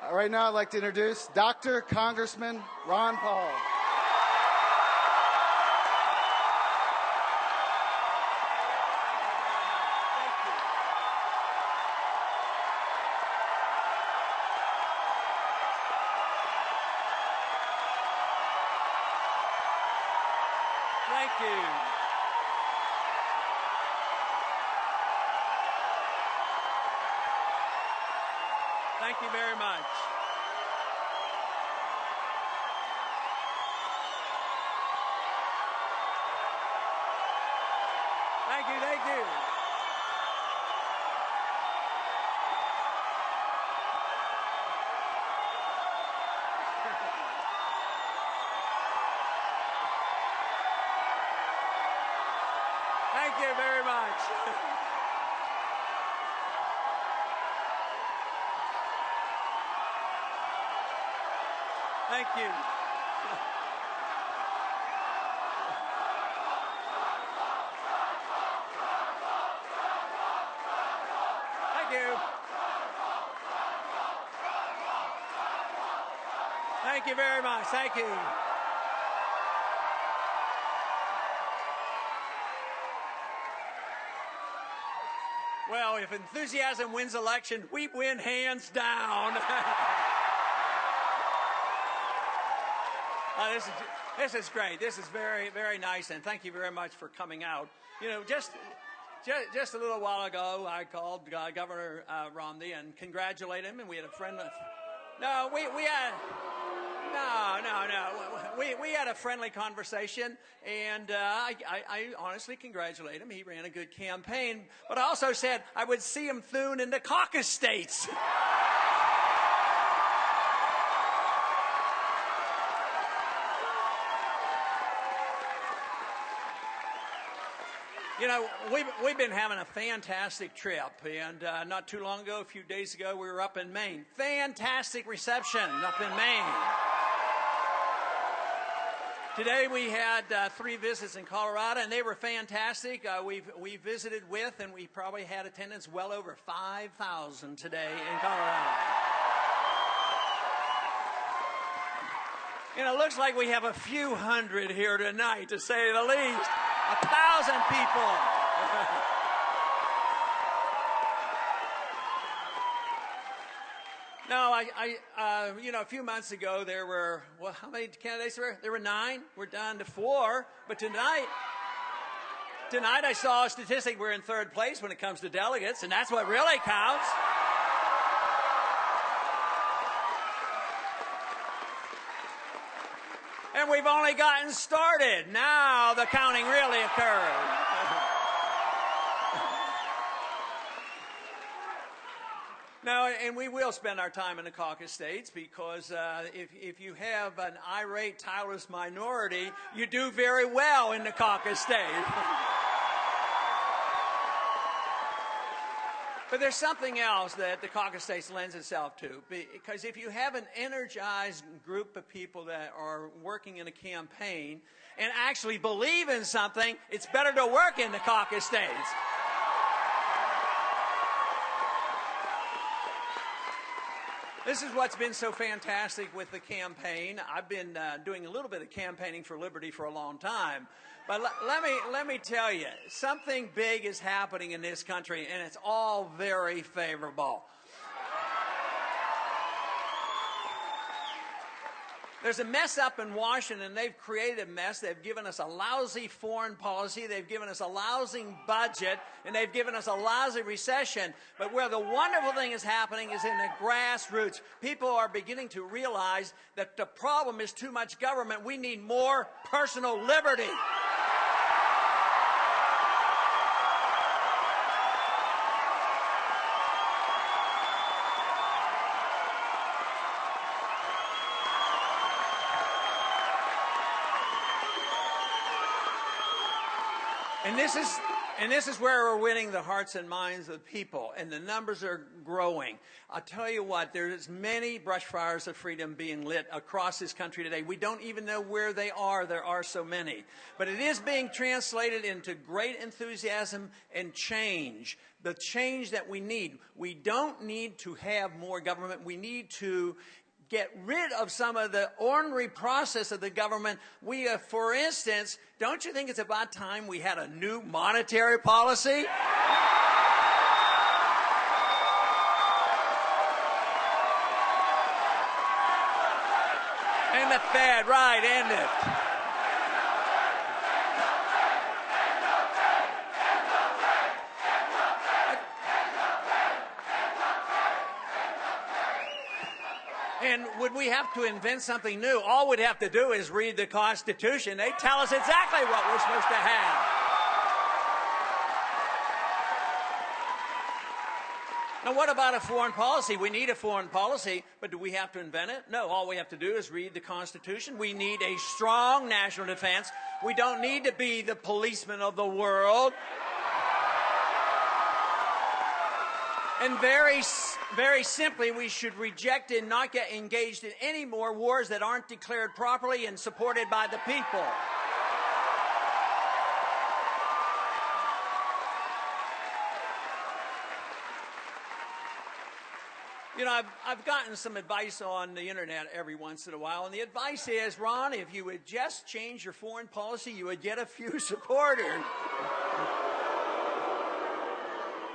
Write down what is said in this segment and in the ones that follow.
Right now, I'd like to introduce Dr. Congressman Ron Paul. Thank you. Thank you very much. Thank you, thank you. Thank you very much. Thank you. Thank you. Thank you very much. Thank you. Well, if enthusiasm wins election, we win hands down. This is great. This is very, very nice, and thank you very much for coming out. You know, just a little while ago, I called Governor Romney and congratulated him, and we had a friend. No, we had. No. We had a friendly conversation, and I honestly congratulate him. He ran a good campaign, but I also said I would see him soon in the caucus states. You know, we've been having a fantastic trip, and not too long ago, a few days ago, we were up in Maine. Fantastic reception up in Maine. Today we had 3 visits in Colorado, and they were fantastic. We visited with, and we probably had attendance well over 5,000 today in Colorado. You know, it looks like we have a few hundred here tonight, to say the least. 1,000 people. No, you know, a few months ago there were, well, how many candidates were there? There were 9. We're down to 4. But tonight I saw a statistic. We're in 3rd place when it comes to delegates, and that's what really counts. And we've only gotten started. Now the counting really occurs. No, and we will spend our time in the caucus states because if you have an irate, tireless minority, you do very well in the caucus states. But there's something else that the caucus states lends itself to, because if you have an energized group of people that are working in a campaign and actually believe in something, it's better to work in the caucus states. This is what's been so fantastic with the campaign. I've been doing a little bit of campaigning for liberty for a long time. But let me tell you, something big is happening in this country, and it's all very favorable. There's a mess up in Washington. They've created a mess. They've given us a lousy foreign policy. They've given us a lousy budget, and they've given us a lousy recession. But where the wonderful thing is happening is in the grassroots. People are beginning to realize that the problem is too much government. We need more personal liberty. And And this is where we're winning the hearts and minds of people, and the numbers are growing. I'll tell you what, there's many brush fires of freedom being lit across this country today. We don't even know where they are. There are so many. But it is being translated into great enthusiasm and change, the change that we need. We don't need to have more government. We need to get rid of some of the ornery process of the government. We, for instance, don't you think it's about time we had a new monetary policy? And the Fed, right, end it. And would we have to invent something new? All we'd have to do is read the Constitution. They tell us exactly what we're supposed to have. Now, what about a foreign policy? We need a foreign policy, but do we have to invent it? No, all we have to do is read the Constitution. We need a strong national defense. We don't need to be the policeman of the world. And very simply, we should reject and not get engaged in any more wars that aren't declared properly and supported by the people. You know, I've gotten some advice on the internet every once in a while, and the advice is, Ron, if you would just change your foreign policy, you would get a few supporters.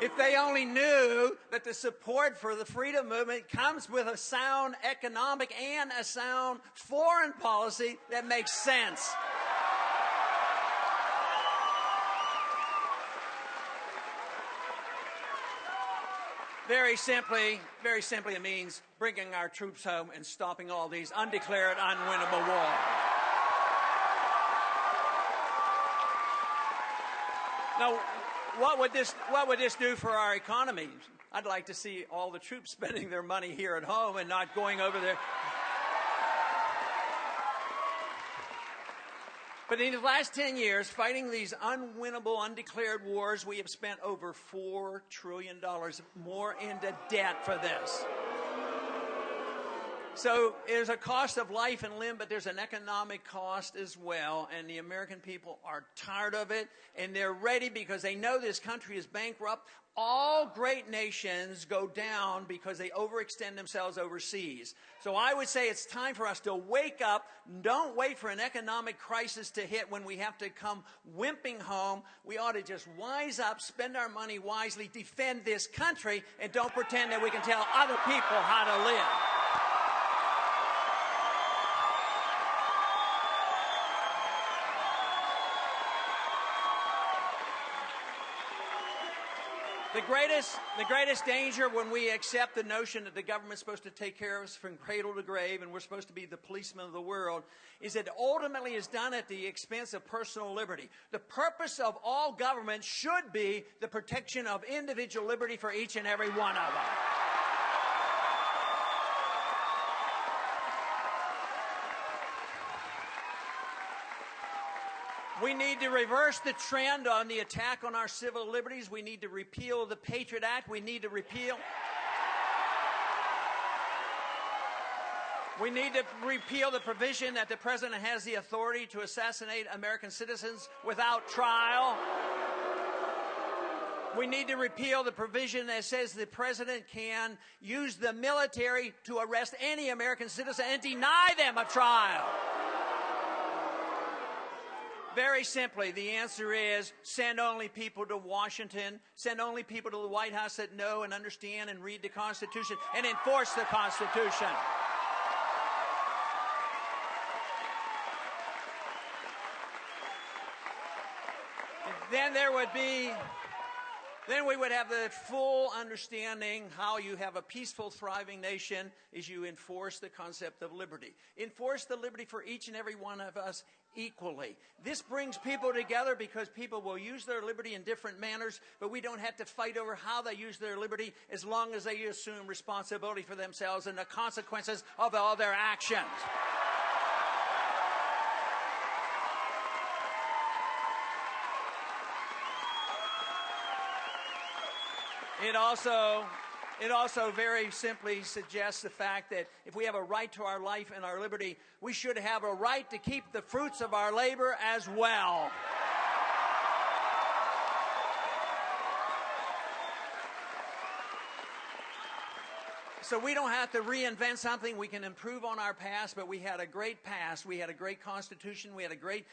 If they only knew that the support for the freedom movement comes with a sound economic and a sound foreign policy that makes sense. Very simply, it means bringing our troops home and stopping all these undeclared, unwinnable wars. Now, what would this do for our economy? I'd like to see all the troops spending their money here at home and not going over there. But in the last 10 years, fighting these unwinnable, undeclared wars, we have spent over $4 trillion more into debt for this. So there's a cost of life and limb, but there's an economic cost as well. And the American people are tired of it, and they're ready because they know this country is bankrupt. All great nations go down because they overextend themselves overseas. So I would say it's time for us to wake up. Don't wait for an economic crisis to hit when we have to come wimping home. We ought to just wise up, spend our money wisely, defend this country, and don't pretend that we can tell other people how to live. The greatest danger when we accept the notion that the government's supposed to take care of us from cradle to grave and we're supposed to be the policemen of the world is that ultimately is done at the expense of personal liberty. The purpose of all government should be the protection of individual liberty for each and every one of us. We need to reverse the trend on the attack on our civil liberties. We need to repeal the Patriot Act. We need to repeal the provision that the president has the authority to assassinate American citizens without trial. We need to repeal the provision that says the president can use the military to arrest any American citizen and deny them a trial. Very simply, the answer is send only people to Washington, send only people to the White House that know and understand and read the Constitution and enforce the Constitution. And then we would have the full understanding how you have a peaceful, thriving nation is you enforce the concept of liberty. Enforce the liberty for each and every one of us equally. This brings people together because people will use their liberty in different manners, but we don't have to fight over how they use their liberty as long as they assume responsibility for themselves and the consequences of all their actions. It also very simply suggests the fact that if we have a right to our life and our liberty, we should have a right to keep the fruits of our labor as well. So we don't have to reinvent something. We can improve on our past, but we had a great past. We had a great Constitution. We had a great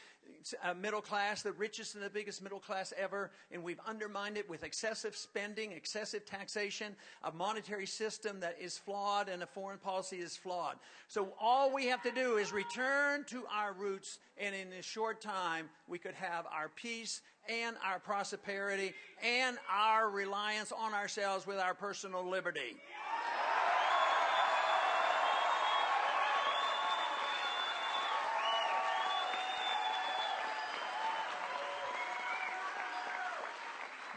middle class, the richest and the biggest middle class ever, and we've undermined it with excessive spending, excessive taxation, a monetary system that is flawed, and a foreign policy is flawed. So all we have to do is return to our roots, and in a short time, we could have our peace and our prosperity and our reliance on ourselves with our personal liberty.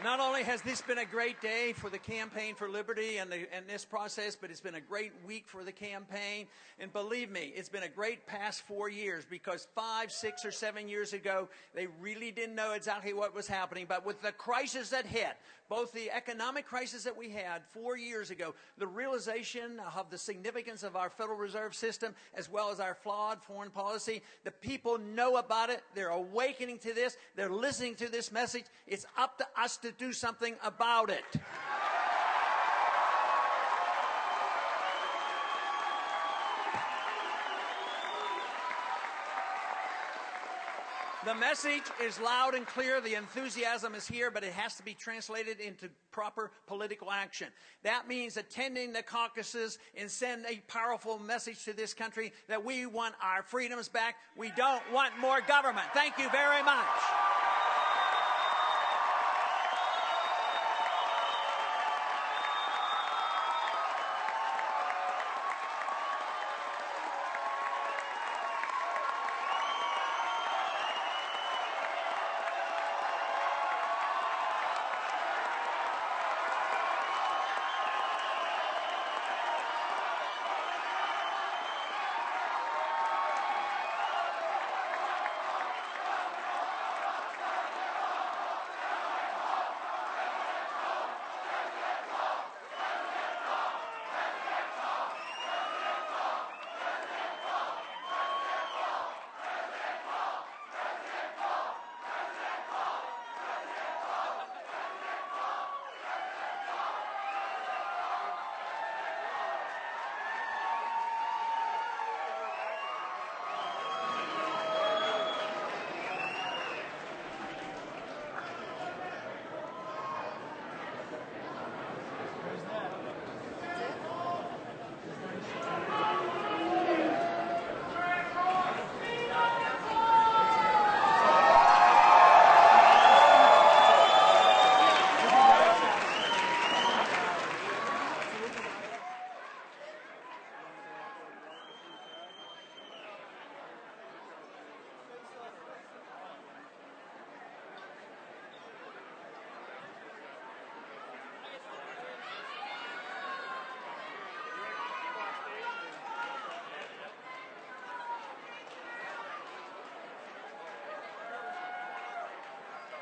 Not only has this been a great day for the campaign for liberty and this process, but it's been a great week for the campaign. And believe me, it's been a great past 4 years, because 5, 6, or 7 years ago, they really didn't know exactly what was happening. But with the crisis that hit, both the economic crisis that we had 4 years ago, the realization of the significance of our Federal Reserve System, as well as our flawed foreign policy, the people know about it. They're awakening to this. They're listening to this message. It's up to us to do something about it. The message is loud and clear. The enthusiasm is here, but it has to be translated into proper political action. That means attending the caucuses and send a powerful message to this country that we want our freedoms back. We don't want more government. Thank you very much.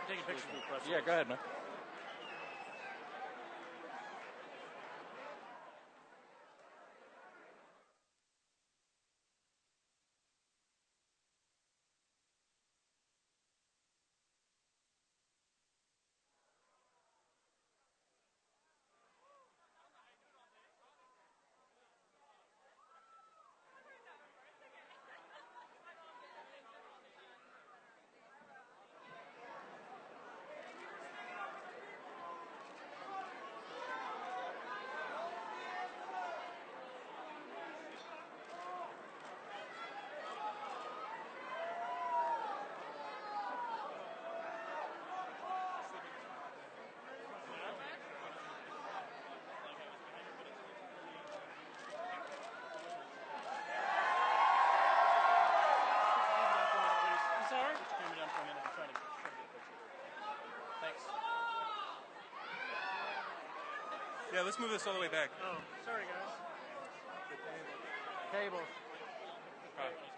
Taking pictures of the press. Yeah, go ahead, man. Yeah, let's move this all the way back. Oh, sorry guys. Tables. Okay.